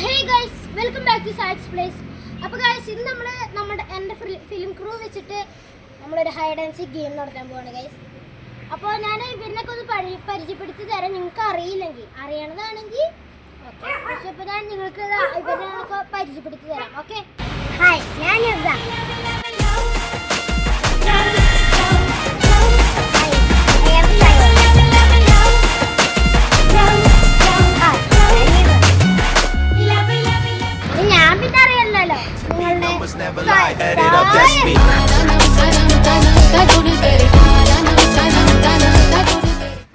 Hey guys, welcome back two sides place. അപ്പോൾ guys, ഇന്ന് എൻ്റെ ഫിലിം ക്രൂ വെച്ചിട്ട് നമ്മളൊരു ഹൈഡ് ആൻഡ് സീക്ക് ഗെയിം നടത്താൻ പോവാണ് ഗൈസ്. അപ്പോൾ ഞാൻ ഇവരിനൊക്കെ ഒന്ന് പരിചയപ്പെടുത്തി തരാം. നിങ്ങൾക്ക് അറിയണതാണെങ്കിൽ ഓക്കെ, പക്ഷെ ഇപ്പോൾ ഞാൻ നിങ്ങൾക്ക് ഇവരിനൊക്കെ പരിചയപ്പെടുത്തി തരാം. ഓക്കെ, ഹായ്, ഞാൻ യുവ.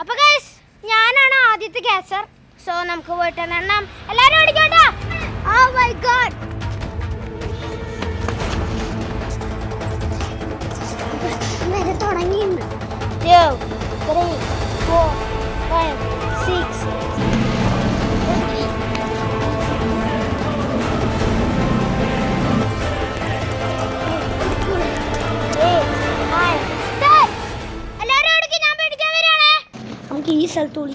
അപ്പൊ ഗൈസ്, ഞാനാണ് ആദ്യത്തെ ക്യാച്ചർ. സോ നമുക്ക് പോയിട്ട് എണ്ണം. എല്ലാരും ഓടിക്കോട്ടെ. ഓ മൈ ഗോഡ്, തുടങ്ങിയിട്ടുണ്ട്. 2 3 4 5 6 ഈ സ്ഥലത്തോളി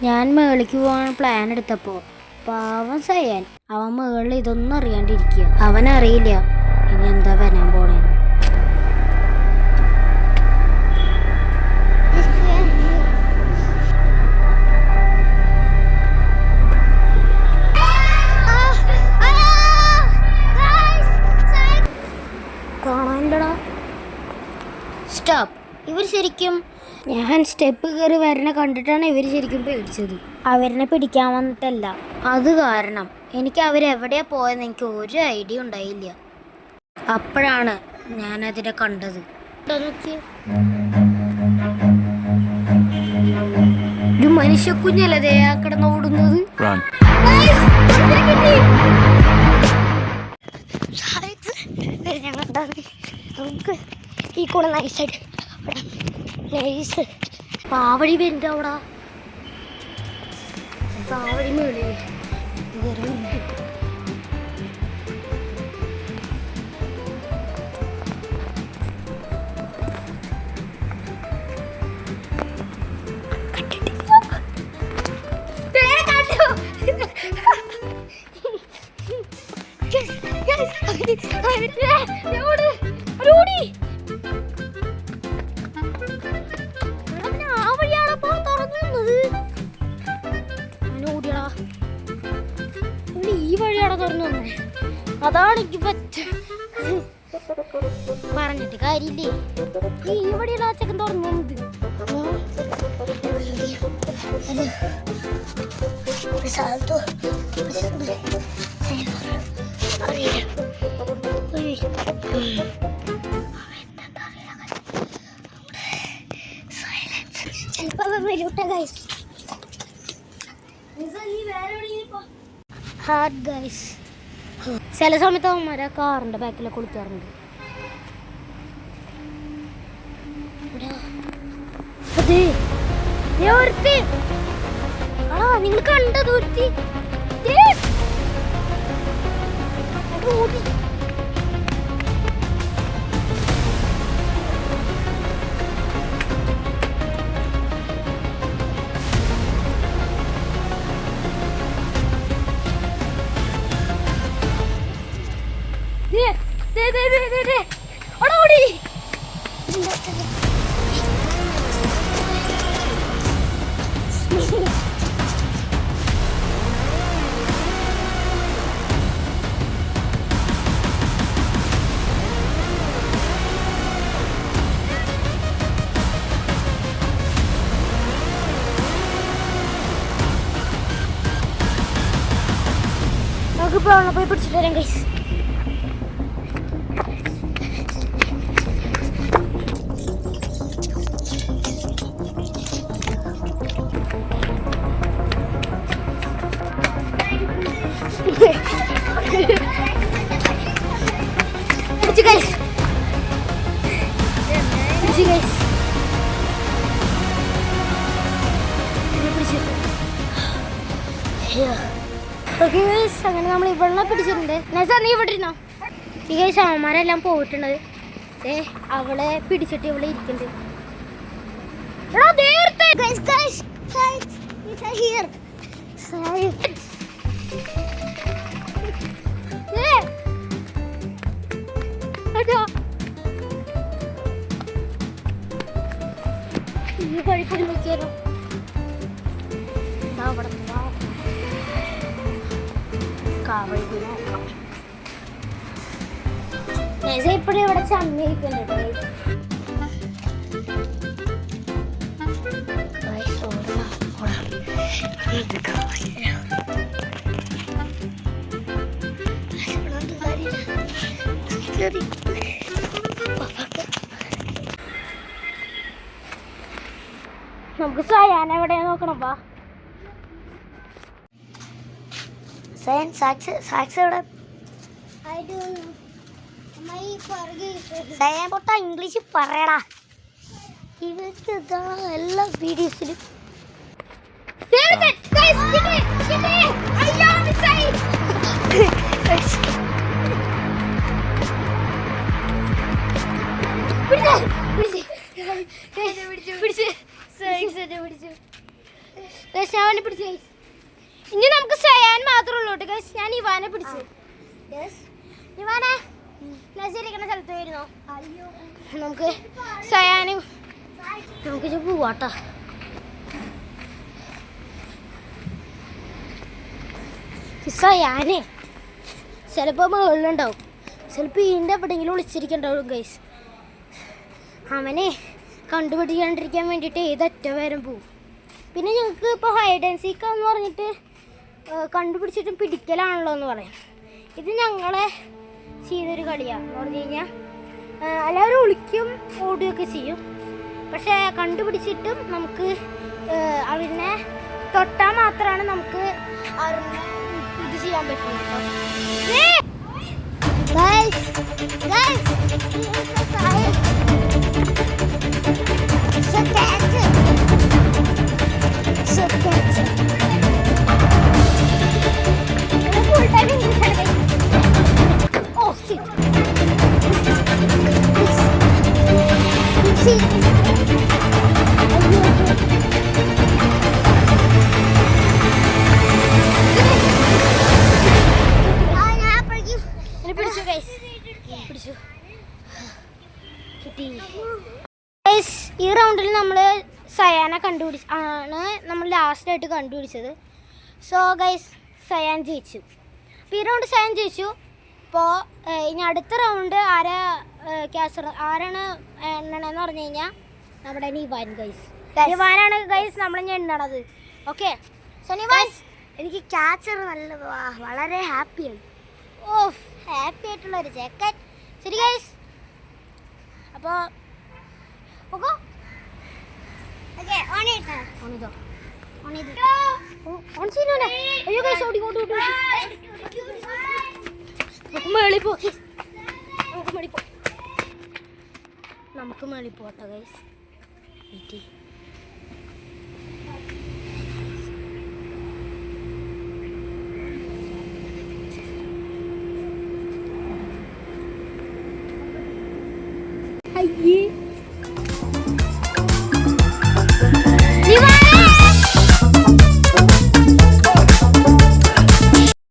ഞാൻ മേളിക്ക് പോകാൻ പ്ലാൻ എടുത്തപ്പോൾ പാവം സയ്യാൻ അവൻ മേളിൽ ഇതൊന്നും അറിയാണ്ടിരിക്കുക. അവനറിയില്ല ഇനി എന്താ വരാൻ പോണേന്ന്. സ്റ്റോപ്പ്. ഇവർ ശരിക്കും ഞാൻ സ്റ്റെപ്പ് കയറി വരണ കണ്ടിട്ടാണ് ഇവർ ശരിക്കും പേടിച്ചത്. അവരിനെ പിടിക്കാൻ വന്നിട്ടല്ല. അത് കാരണം എനിക്ക് അവരെവിടെയാ പോയെന്ന് എനിക്ക് ഒരു ഐഡിയ ഉണ്ടായില്ല. അപ്പോഴാണ് ഞാനതിനെ കണ്ടത്. ഒരു മനുഷ്യ കുഞ്ഞല്ലേ ആ കിടന്നോടുന്നത്. നമുക്ക് ഈ കൂടെ നൈസായിട്ട് നൈസ് പാവടി വരുന്നുണ്ട്. അവിടെ പാവടി മേളി ഈ വഴിയാടെ തുറന്നു വന്നേ. അതാണ് എനിക്ക് പറഞ്ഞിട്ട് കാര്യമില്ലേ. ഈ വഴിയാണ് ആ ചെക്കൻ തുറന്നു വന്നത്. ചില സമയത്ത് അവന്മാരെ കാറിന്റെ ബാക്കിലൊക്കെ കുളിക്കാറുണ്ട്. നിങ്ങൾ കണ്ടത് ഒരുത്തി പോയി പിടിച്ചിട്ട് വരാം ഗൈസ്. പിടിച്ചു ഗൈസ്, പിടിച്ചു ഗൈസ്, പിടിച്ചു. ഓക്കെ ഗൈസ്, അങ്ങനെ നമ്മൾ ഇവിടെ പിടിച്ചിട്ടുണ്ട്. നീ ഇവിടെ ഇരുന്നോ. ഈ ഗൈസ് അവന്മാരെല്ലാം പോയിട്ടുണ്ട്. അവളെ പിടിച്ചിട്ട് ഇവിടെ ഇരിക്കുന്നുണ്ട്. Guys, it's here. Science. Aduh. Ini kali mikir. Tahu berapa? Kawal gini. Saya pernah ada cami kan ada. Guys, orang. Ini kawal. നമുക്ക് സയാൻ എവിടെ നോക്കണം വാ സയാൻ സാക്സ് എവിടെ സയാൻ പൊട്ട ഇംഗ്ലീഷ് പറയടാ ഇവർക്ക് എല്ലാ വീഡിയോസിലും ഇനി നമുക്ക് സയാൻ മാത്രമേ ഉള്ളൂ കേട്ടോ. ഞാൻ ഇവാനെ പിടിച്ചു. ഇവാനെ നസീരിക്കുന്ന സ്ഥലത്ത് വരുന്നോ? നമുക്ക് സയാനും നമുക്ക് പോവാട്ടോ. സയാനെ ചിലപ്പോൾ മുകളിലുണ്ടാവും, ചിലപ്പോൾ ഇതിൻ്റെ എവിടെയെങ്കിലും വിളിച്ചിരിക്കണ്ടാവും ഗൈസ്. അവനെ കണ്ടുപിടിക്കാണ്ടിരിക്കാൻ വേണ്ടിയിട്ട് ഏതറ്റം വരെ പോവും. പിന്നെ ഞങ്ങൾക്ക് ഇപ്പോൾ ഹൈഡ് ആൻഡ് സീക്ക് എന്ന് പറഞ്ഞിട്ട് കണ്ടുപിടിച്ചിട്ടും പിടിക്കലാണല്ലോ എന്ന് പറയാം. ഇത് ഞങ്ങളെ ചെയ്തൊരു കളിയാണ് എന്ന് പറഞ്ഞു കഴിഞ്ഞാൽ എല്ലാവരും ഒളിക്കും ഓടുകയൊക്കെ ചെയ്യും. പക്ഷേ കണ്ടുപിടിച്ചിട്ടും നമുക്ക് അവനെ തൊട്ടാൽ മാത്രമാണ് നമുക്ക് അവരുടെ ഇത് ചെയ്യാൻ പറ്റുള്ളൂ. ഈ റൗണ്ടിൽ നമ്മൾ സയാനെ ആണ് നമ്മൾ ലാസ്റ്റായിട്ട് കണ്ടുപിടിച്ചത്. സോ ഗൈസ് സയാൻ ജയിച്ചു. അപ്പോൾ ഈ റൗണ്ട് സയാൻ ജയിച്ചു. അപ്പോൾ ഇനി അടുത്ത റൗണ്ട് ആരാണ് എണ്ണണമെന്ന് പറഞ്ഞു കഴിഞ്ഞാൽ നമ്മുടെ നിവാൻ ഗൈസ്. നിവാനാണ് ഗൈസ് നമ്മൾ എണ്ണണത്. ഓക്കെ സോ നിവാൻ എനിക്ക് ക്യാച്ചർ വളരെ ഹാപ്പിയാണ്. ഹാപ്പി ആയിട്ടുള്ളൊരു ജാക്കറ്റ്. ശരി ഗൈസ് അപ്പോൾ ഓക്കോ നമുക്ക് മേളിൽ പോട്ടെ ഗൈസ്. അയ്യേ